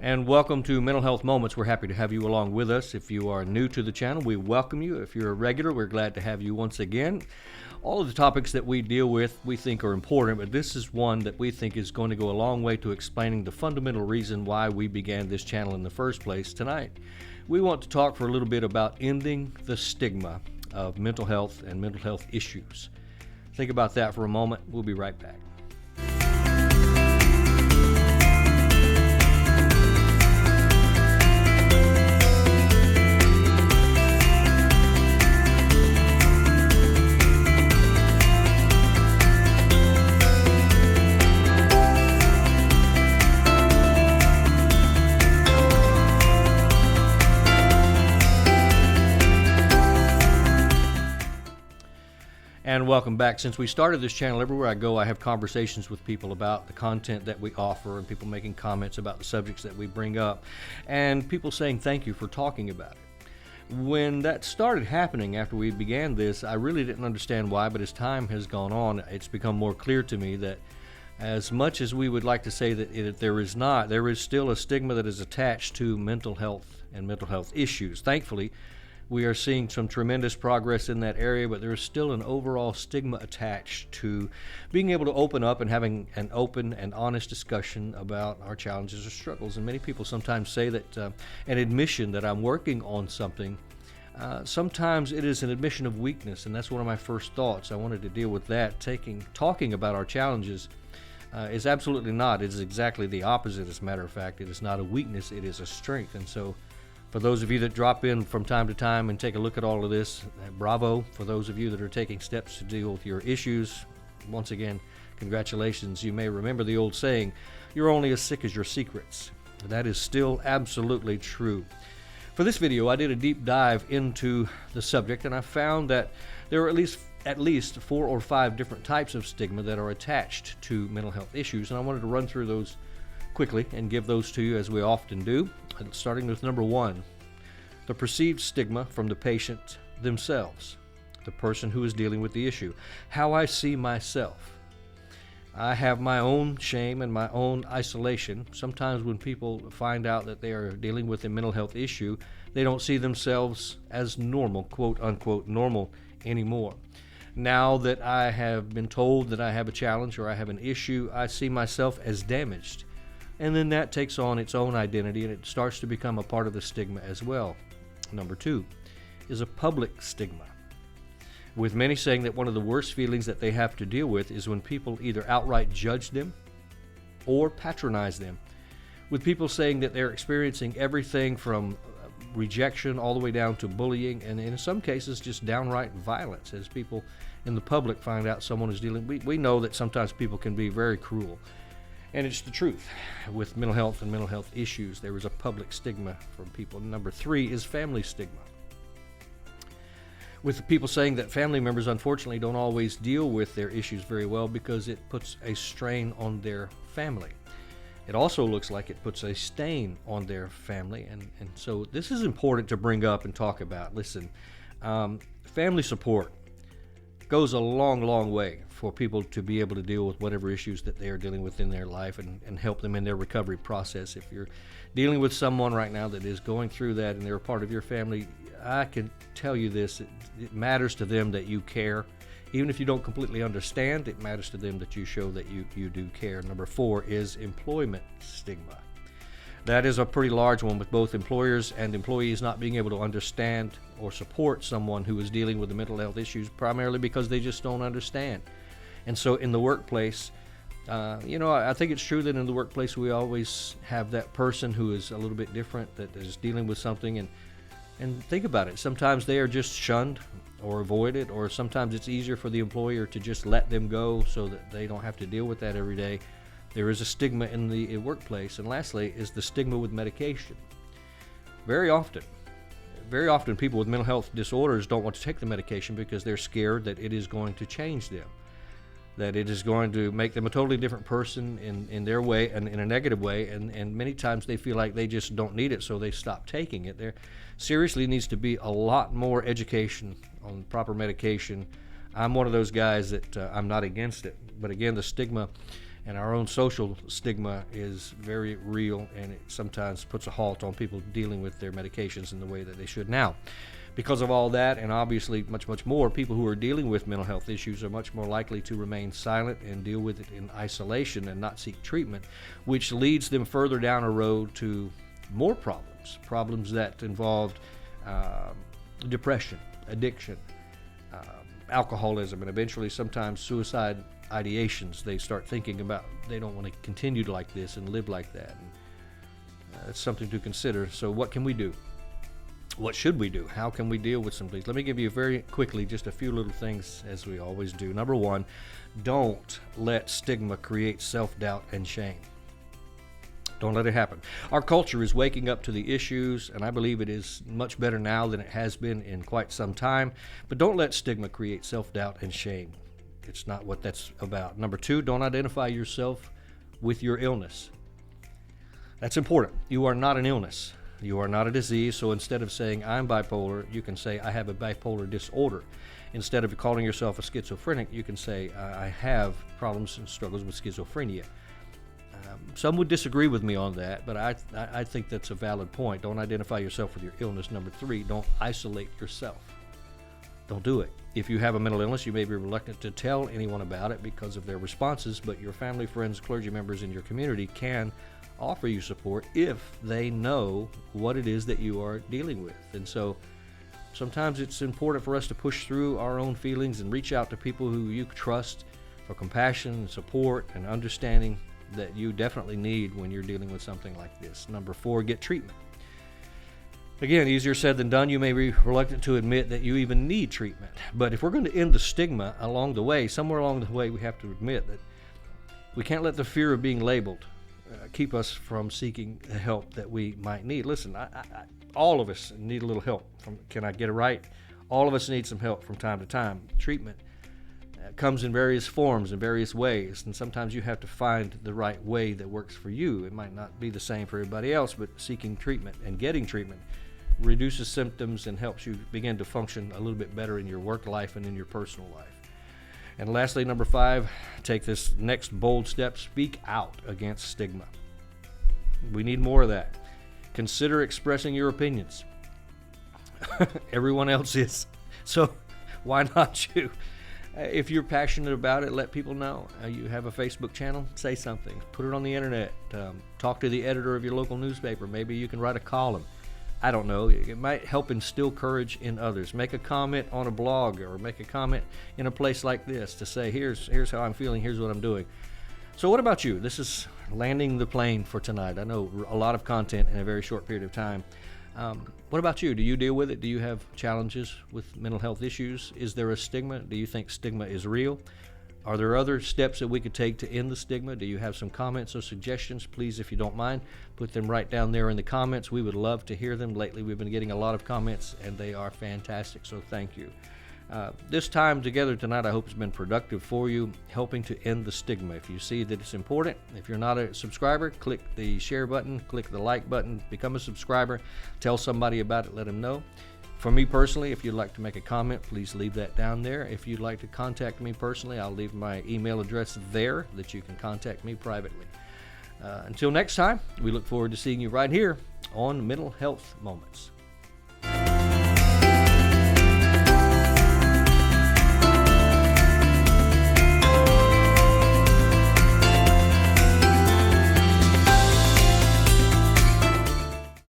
And welcome to Mental Health Moments. We're happy to have you along with us. If you are new to the channel, we welcome you. If you're a regular, we're glad to have you once again. All of the topics that we deal with we think are important, but this is one that we think is going to go a long way to explaining the fundamental reason why we began this channel in the first place tonight. We want to talk for a little bit about ending the stigma of mental health and mental health issues. Think about that for a moment. We'll be right back. And welcome back. Since we started this channel, everywhere I go, I have conversations with people about the content that we offer and people making comments about the subjects that we bring up and people saying thank you for talking about it. When that started happening after we began this, I really didn't understand why, but as time has gone on, it's become more clear to me that as much as we would like to say that there is still a stigma that is attached to mental health and mental health issues. Thankfully, we are seeing some tremendous progress in that area, but there is still an overall stigma attached to being able to open up and having an open and honest discussion about our challenges or struggles. And many people sometimes say that an admission that I'm working on something, sometimes it is an admission of weakness, and that's one of my first thoughts. I wanted to deal with that. Talking about our challenges is absolutely not. It is exactly the opposite. As a matter of fact, it is not a weakness, it is a strength. And so for those of you that drop in from time to time and take a look at all of this, bravo. For those of you that are taking steps to deal with your issues, once again, congratulations. You may remember the old saying, you're only as sick as your secrets. That is still absolutely true. For this video, I did a deep dive into the subject, and I found that there are at least 4 or 5 different types of stigma that are attached to mental health issues, and I wanted to run through those quickly and give those to you as we often do. Starting with number 1, the perceived stigma from the patient themselves, the person who is dealing with the issue. How I see myself. I have my own shame and my own isolation. Sometimes when people find out that they are dealing with a mental health issue, they don't see themselves as normal, quote unquote, normal anymore. Now that I have been told that I have a challenge or I have an issue, I see myself as damaged. And then that takes on its own identity and it starts to become a part of the stigma as well. Number 2 is a public stigma, with many saying that one of the worst feelings that they have to deal with is when people either outright judge them or patronize them, with people saying that they're experiencing everything from rejection all the way down to bullying, and in some cases just downright violence as people in the public find out someone is dealing. We know that sometimes people can be very cruel. And it's the truth. With mental health and mental health issues, there is a public stigma from people. Number 3 is family stigma, with people saying that family members unfortunately don't always deal with their issues very well because it puts a strain on their family. It also looks like it puts a stain on their family, and so this is important to bring up and talk about. Listen, family support goes a long way for people to be able to deal with whatever issues that they are dealing with in their life and help them in their recovery process. If you're dealing with someone right now that is going through that and they're a part of your family, I can tell you this, it matters to them that you care. Even if you don't completely understand, it matters to them that you show that you do care. Number 4 is employment stigma. That is a pretty large one, with both employers and employees not being able to understand or support someone who is dealing with the mental health issues, primarily because they just don't understand. And so in the workplace, I think it's true that in the workplace we always have that person who is a little bit different, that is dealing with something, and think about it. Sometimes they are just shunned or avoided, or sometimes it's easier for the employer to just let them go so that they don't have to deal with that every day. There is a stigma in the workplace. And lastly is the stigma with medication. Very often people with mental health disorders don't want to take the medication because they're scared that it is going to change them, that it is going to make them a totally different person in their way and in a negative way, and many times they feel like they just don't need it, so they stop taking it. There seriously needs to be a lot more education on proper medication. I'm one of those guys that I'm not against it, but again, the stigma And our own social stigma is very real, and it sometimes puts a halt on people dealing with their medications in the way that they should now. Because of all that, and obviously much, much more, people who are dealing with mental health issues are much more likely to remain silent and deal with it in isolation and not seek treatment, which leads them further down a road to more problems that involved depression, addiction, alcoholism, and eventually sometimes suicide ideations. They start thinking about they don't want to continue like this and live like that. And, it's something to consider. So what can we do? What should we do? How can we deal with some of these? Let me give you very quickly just a few little things, as we always do. Number one, don't let stigma create self-doubt and shame. Don't let it happen. Our culture is waking up to the issues, and I believe it is much better now than it has been in quite some time. But don't let stigma create self-doubt and shame. It's not what that's about. Number two, don't identify yourself with your illness. That's important. You are not an illness. You are not a disease, so instead of saying I'm bipolar, you can say I have a bipolar disorder. Instead of calling yourself a schizophrenic, you can say I have problems and struggles with schizophrenia. Some would disagree with me on that, but I think that's a valid point. Don't identify yourself with your illness. Number three, don't isolate yourself. Don't do it. If you have a mental illness, you may be reluctant to tell anyone about it because of their responses, but your family, friends, clergy members in your community can offer you support if they know what it is that you are dealing with. And so sometimes it's important for us to push through our own feelings and reach out to people who you trust for compassion and support and understanding that you definitely need when you're dealing with something like this. Number four, get treatment. Again, easier said than done. You may be reluctant to admit that you even need treatment. But if we're going to end the stigma along the way, somewhere along the way we have to admit that we can't let the fear of being labeled keep us from seeking the help that we might need. Listen, all of us need a little help. Can I get it right? All of us need some help from time to time. Treatment comes in various forms, in various ways, and sometimes you have to find the right way that works for you. It might not be the same for everybody else, but seeking treatment and getting treatment reduces symptoms and helps you begin to function a little bit better in your work life and in your personal life. And lastly, number five, take this next bold step. Speak out against stigma. We need more of that. Consider expressing your opinions. Everyone else is. So why not you? If you're passionate about it, let people know. You have a Facebook channel, say something. Put it on the internet. Talk to the editor of your local newspaper. Maybe you can write a column. I don't know. It might help instill courage in others. Make a comment on a blog or make a comment in a place like this to say, here's how I'm feeling, here's what I'm doing. So what about you? This is landing the plane for tonight. I know a lot of content in a very short period of time. What about you? Do you deal with it? Do you have challenges with mental health issues? Is there a stigma? Do you think stigma is real? Are there other steps that we could take to end the stigma? Do you have some comments or suggestions? Please, if you don't mind, put them right down there in the comments. We would love to hear them. Lately, we've been getting a lot of comments, and they are fantastic, so thank you. This time together tonight, I hope has been productive for you, helping to end the stigma. If you see that it's important, if you're not a subscriber, click the share button, click the like button, become a subscriber, tell somebody about it, let them know. For me personally, if you'd like to make a comment, please leave that down there. If you'd like to contact me personally, I'll leave my email address there that you can contact me privately. Until next time, we look forward to seeing you right here on Mental Health Moments.